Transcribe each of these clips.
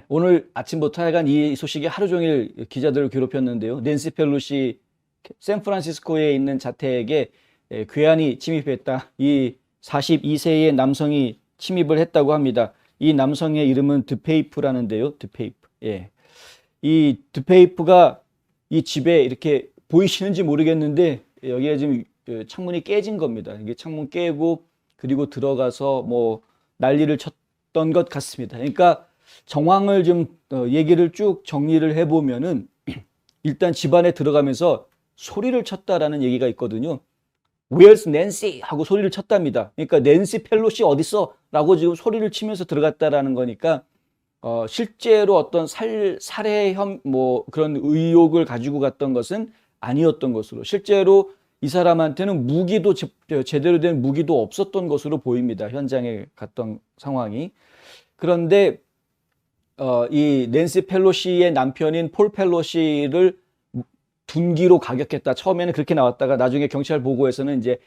오늘 아침부터 하여간 이 소식이 하루 종일 기자들을 괴롭혔는데요. 낸시 펠로시 샌프란시스코에 있는 자택에 괴한이 침입했다. 이 42세의 남성이 침입을 했다고 합니다. 이 남성의 이름은 드페이프라는데요. 드페이프. 예. 이 드페이프가 이 집에 이렇게 보이시는지 모르겠는데 여기에 지금 창문이 깨진 겁니다. 이게 창문 깨고 그리고 들어가서 뭐 난리를 쳤던 것 같습니다. 그러니까 정황을 좀 얘기를 쭉 정리를 해보면은 일단 집안에 들어가면서 소리를 쳤다라는 얘기가 있거든요. Where's Nancy? 하고 소리를 쳤답니다. 그러니까 낸시 펠로시 어딨어? 라고 지금 소리를 치면서 들어갔다라는 거니까 실제로 어떤 살해혐 뭐 그런 의혹을 가지고 갔던 것은 아니었던 것으로, 실제로 이 사람한테는 무기도 제대로 된 무기도 없었던 것으로 보입니다. 현장에 갔던 상황이. 그런데 이 낸시 펠로시의 남편인 폴 펠로시를 둔기로 가격했다. 처음에는 그렇게 나왔다가 나중에 경찰 보고에서는 이제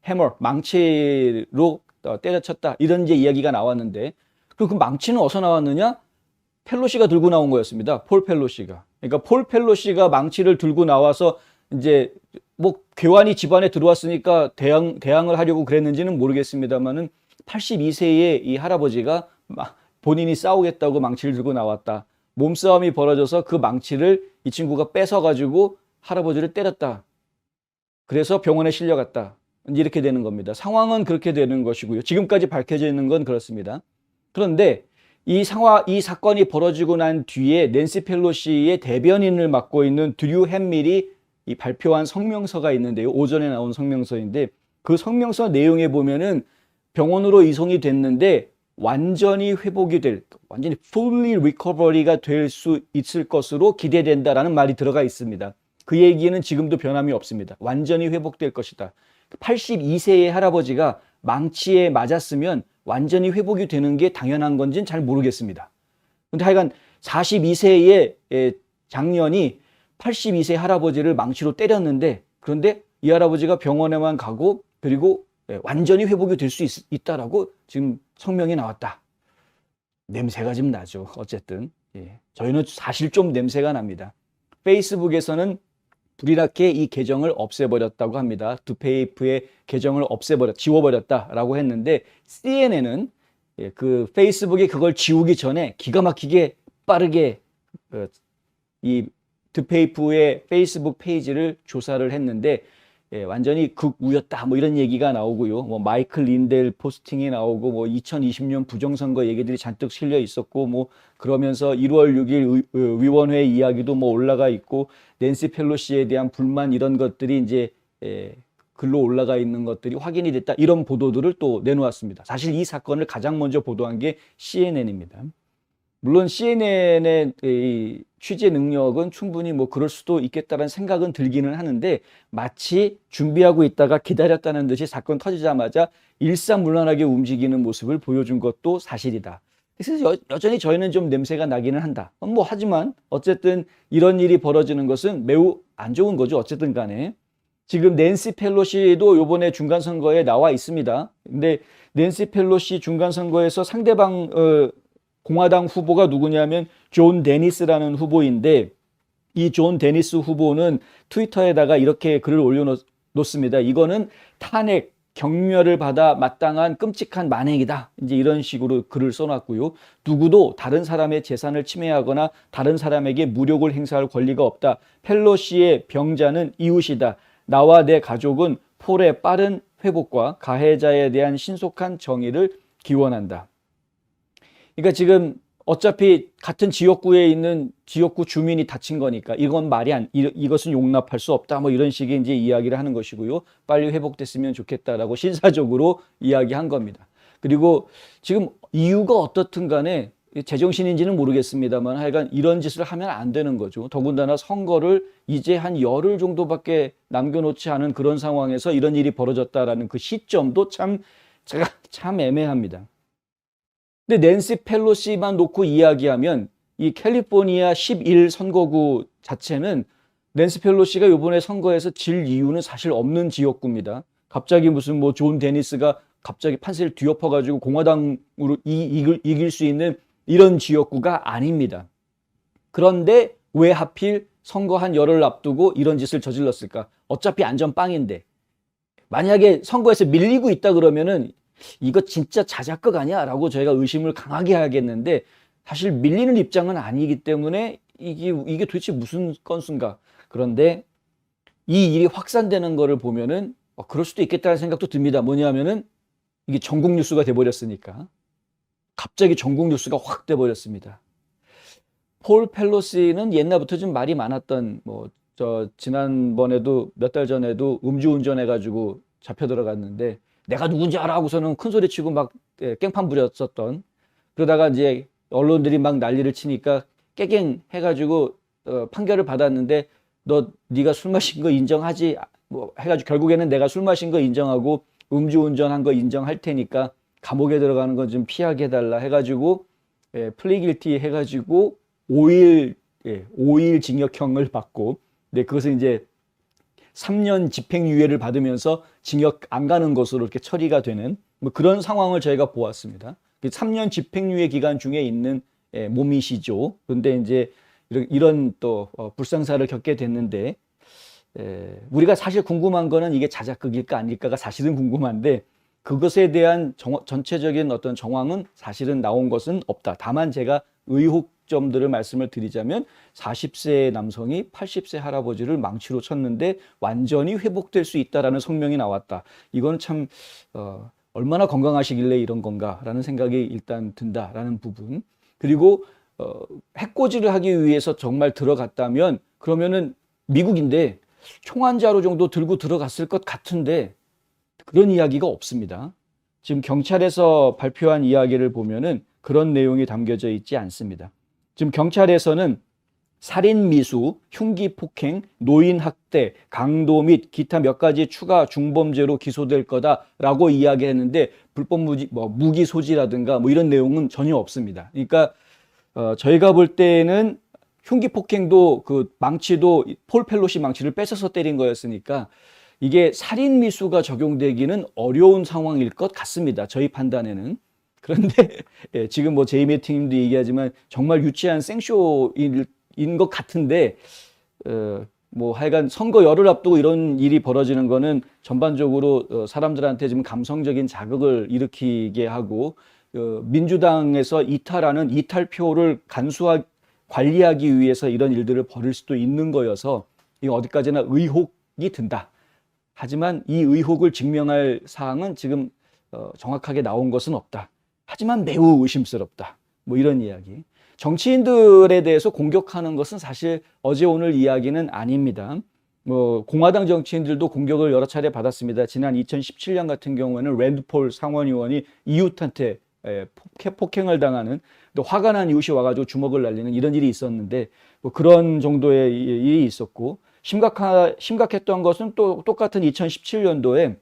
해머, 망치로 때려쳤다. 이런 이제 이야기가 나왔는데, 그리고 그 망치는 어디서 나왔느냐? 펠로시가 들고 나온 거였습니다. 폴 펠로시가. 그러니까 폴 펠로시가 망치를 들고 나와서 이제 뭐 괴환이 집안에 들어왔으니까 대항을 하려고 그랬는지는 모르겠습니다만은 82세의 이 할아버지가 본인이 싸우겠다고 망치를 들고 나왔다. 몸싸움이 벌어져서 그 망치를 이 친구가 뺏어가지고 할아버지를 때렸다. 그래서 병원에 실려갔다. 이렇게 되는 겁니다. 상황은 그렇게 되는 것이고요. 지금까지 밝혀져 있는 건 그렇습니다. 그런데 이 사건이 벌어지고 난 뒤에 낸시 펠로시의 대변인을 맡고 있는 드류 햄밀이 이 발표한 성명서가 있는데요. 오전에 나온 성명서인데 그 성명서 내용에 보면은 병원으로 이송이 됐는데 완전히 회복이 완전히 fully recovery가 될 수 있을 것으로 기대된다라는 말이 들어가 있습니다. 그 얘기는 지금도 변함이 없습니다. 완전히 회복될 것이다. 82세의 할아버지가 망치에 맞았으면 완전히 회복이 되는 게 당연한 건지는 잘 모르겠습니다. 근데 하여간 42세의 장년이 82세 할아버지를 망치로 때렸는데, 그런데 이 할아버지가 병원에만 가고 그리고 완전히 회복이 될 수 있다라고 지금 성명이 나왔다. 냄새가 좀 나죠. 어쨌든 저희는 사실 좀 냄새가 납니다. 페이스북에서는 불이나게 이 계정을 없애버렸다고 합니다. 드페이프의 계정을 지워버렸다라고 했는데, CNN은 그 페이스북이 그걸 지우기 전에 기가 막히게 빠르게 이 드페이프의 페이스북 페이지를 조사를 했는데 완전히 극우였다 뭐 이런 얘기가 나오고요. 뭐 마이클 린델 포스팅이 나오고 뭐 2020년 부정선거 얘기들이 잔뜩 실려 있었고, 뭐 그러면서 1월 6일 위원회 이야기도 뭐 올라가 있고, 낸시 펠로시에 대한 불만 이런 것들이 이제 글로 올라가 있는 것들이 확인이 됐다. 이런 보도들을 또 내놓았습니다. 사실 이 사건을 가장 먼저 보도한 게 CNN입니다. 물론 CNN의 취재 능력은 충분히 뭐 그럴 수도 있겠다라는 생각은 들기는 하는데, 마치 준비하고 있다가 기다렸다는 듯이 사건 터지자마자 일사불란하게 움직이는 모습을 보여준 것도 사실이다. 그래서 여전히 저희는 좀 냄새가 나기는 한다. 뭐 하지만 어쨌든 이런 일이 벌어지는 것은 매우 안 좋은 거죠. 어쨌든 간에 지금 낸시 펠로시도 요번에 중간선거에 나와 있습니다. 근데 낸시 펠로시 중간선거에서 상대방 공화당 후보가 누구냐면 존 데니스라는 후보인데, 이 존 데니스 후보는 트위터에다가 이렇게 글을 올려놓습니다. 이거는 탄핵, 경멸을 받아 마땅한 끔찍한 만행이다. 이제 이런 식으로 글을 써놨고요. 누구도 다른 사람의 재산을 침해하거나 다른 사람에게 무력을 행사할 권리가 없다. 펠로시의 병자는 이웃이다. 나와 내 가족은 폴의 빠른 회복과 가해자에 대한 신속한 정의를 기원한다. 그러니까 지금 어차피 같은 지역구에 있는 지역구 주민이 다친 거니까 이건 이것은 용납할 수 없다. 뭐 이런 식의 이제 이야기를 하는 것이고요. 빨리 회복됐으면 좋겠다라고 신사적으로 이야기한 겁니다. 그리고 지금 이유가 어떻든 간에 제정신인지는 모르겠습니다만 하여간 이런 짓을 하면 안 되는 거죠. 더군다나 선거를 이제 한 열흘 정도밖에 남겨놓지 않은 그런 상황에서 이런 일이 벌어졌다라는 그 시점도 제가 참 애매합니다. 근데 낸시 펠로시만 놓고 이야기하면 이 캘리포니아 11 선거구 자체는 낸시 펠로시가 이번에 선거에서 질 이유는 사실 없는 지역구입니다. 갑자기 무슨 뭐 존 데니스가 갑자기 판세를 뒤엎어가지고 공화당으로 이길 수 있는 이런 지역구가 아닙니다. 그런데 왜 하필 선거 한 열흘 앞두고 이런 짓을 저질렀을까? 어차피 안전빵인데. 만약에 선거에서 밀리고 있다 그러면은 이거 진짜 자작극 아니야? 라고 저희가 의심을 강하게 하겠는데, 사실 밀리는 입장은 아니기 때문에 이게 도대체 무슨 건수인가. 그런데 이 일이 확산되는 거를 보면은 그럴 수도 있겠다는 생각도 듭니다. 뭐냐면은 이게 전국 뉴스가 돼버렸으니까. 갑자기 전국 뉴스가 확 돼버렸습니다. 폴 펠로시는 옛날부터 좀 말이 많았던, 지난번에도 몇 달 전에도 음주운전 해가지고 잡혀 들어갔는데, 내가 누군지 알아 하고서는 큰 소리 치고 막 깽판 부렸었던, 그러다가 이제 언론들이 막 난리를 치니까 깨갱 해가지고 판결을 받았는데, 네가 술 마신 거 인정하지? 뭐 해가지고 결국에는 내가 술 마신 거 인정하고 음주운전한 거 인정할 테니까 감옥에 들어가는 건 좀 피하게 해달라 해가지고 플리길티 해가지고 5일 징역형을 받고, 네, 그것은 이제 3년 집행유예를 받으면서 징역 안 가는 것으로 이렇게 처리가 되는 뭐 그런 상황을 저희가 보았습니다. 3년 집행유예 기간 중에 있는 몸이시죠. 그런데 이제 이런 또 불상사를 겪게 됐는데, 우리가 사실 궁금한 거는 이게 자작극일까 아닐까가 사실은 궁금한데, 그것에 대한 전체적인 어떤 정황은 사실은 나온 것은 없다. 다만 제가 의혹점들을 말씀을 드리자면, 40세 남성이 80세 할아버지를 망치로 쳤는데 완전히 회복될 수 있다라는 성명이 나왔다. 이건 참 얼마나 건강하시길래 이런 건가라는 생각이 일단 든다라는 부분. 그리고 해코지를 하기 위해서 정말 들어갔다면, 그러면은 미국인데 총안자루 정도 들고 들어갔을 것 같은데 그런 이야기가 없습니다. 지금 경찰에서 발표한 이야기를 보면은 그런 내용이 담겨져 있지 않습니다. 지금 경찰에서는 살인 미수, 흉기 폭행, 노인 학대, 강도 및 기타 몇 가지 추가 중범죄로 기소될 거다라고 이야기했는데, 불법 무기 소지라든가 뭐 이런 내용은 전혀 없습니다. 그러니까 저희가 볼 때는 흉기 폭행도 그 망치도 폴 펠로시 망치를 뺏어서 때린 거였으니까 이게 살인 미수가 적용되기는 어려운 상황일 것 같습니다. 저희 판단에는. 그런데 지금 뭐 제이미 팀도 얘기하지만 정말 유치한 생쇼인 것 같은데, 뭐 하여간 선거 열흘 앞두고 이런 일이 벌어지는 거는 전반적으로 사람들한테 지금 감성적인 자극을 일으키게 하고, 민주당에서 이탈하는 이탈표를 관리하기 위해서 이런 일들을 벌일 수도 있는 거여서 이 어디까지나 의혹이 든다. 하지만 이 의혹을 증명할 사항은 지금 정확하게 나온 것은 없다. 하지만 매우 의심스럽다. 뭐 이런 이야기. 정치인들에 대해서 공격하는 것은 사실 어제 오늘 이야기는 아닙니다. 뭐 공화당 정치인들도 공격을 여러 차례 받았습니다. 지난 2017년 같은 경우에는 랜드폴 상원의원이 이웃한테 폭행을 당하는, 또 화가 난 이웃이 와가지고 주먹을 날리는 이런 일이 있었는데, 뭐 그런 정도의 일이 있었고, 심각했던 것은 또 똑같은 2017년도에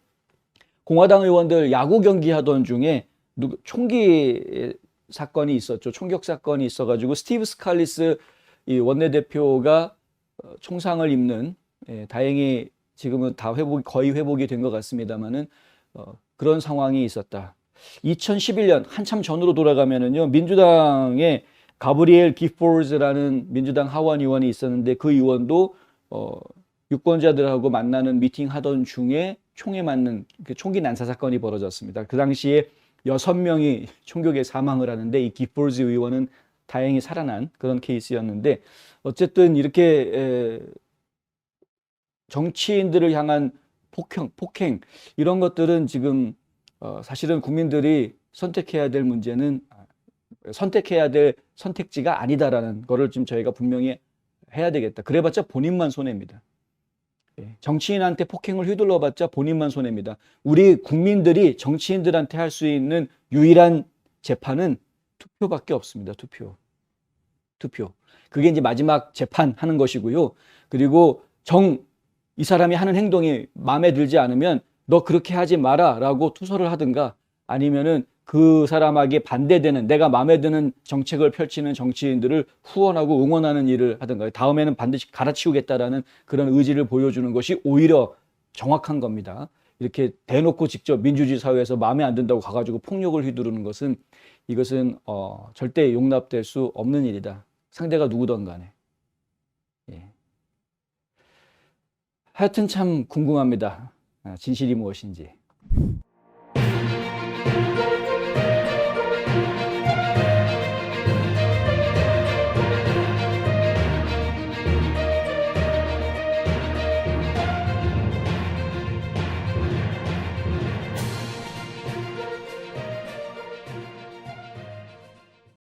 공화당 의원들 야구 경기 하던 중에 총기 사건이 있었죠. 총격 사건이 있어가지고 스티브 스칼리스 이 원내대표가 총상을 입는, 다행히 지금은 다 거의 회복이 된 것 같습니다만은 그런 상황이 있었다. 2011년 한참 전으로 돌아가면은요, 민주당의 가브리엘 기포즈라는 민주당 하원 의원이 있었는데, 그 의원도 유권자들하고 만나는 미팅 하던 중에 총에 맞는 총기 난사 사건이 벌어졌습니다. 그 당시에 6명이 총격에 사망을 하는데, 이 기포즈 의원은 다행히 살아난 그런 케이스였는데, 어쨌든 이렇게 정치인들을 향한 폭행 이런 것들은 지금 사실은 국민들이 선택해야 될 문제는, 선택해야 될 선택지가 아니다라는 거를 지금 저희가 분명히 해야 되겠다. 그래봤자 본인만 손해입니다. 정치인한테 폭행을 휘둘러봤자 본인만 손해입니다. 우리 국민들이 정치인들한테 할 수 있는 유일한 재판은 투표밖에 없습니다. 투표. 그게 이제 마지막 재판하는 것이고요. 그리고 이 사람이 하는 행동이 마음에 들지 않으면 너 그렇게 하지 마라 라고 투서를 하든가, 아니면은 그 사람에게 반대되는, 내가 마음에 드는 정책을 펼치는 정치인들을 후원하고 응원하는 일을 하든가, 다음에는 반드시 갈아치우겠다라는 그런 의지를 보여주는 것이 오히려 정확한 겁니다. 이렇게 대놓고 직접 민주주의 사회에서 마음에 안 든다고 가가지고 폭력을 휘두르는 것은 이것은 절대 용납될 수 없는 일이다. 상대가 누구든 간에. 예. 하여튼 참 궁금합니다. 진실이 무엇인지.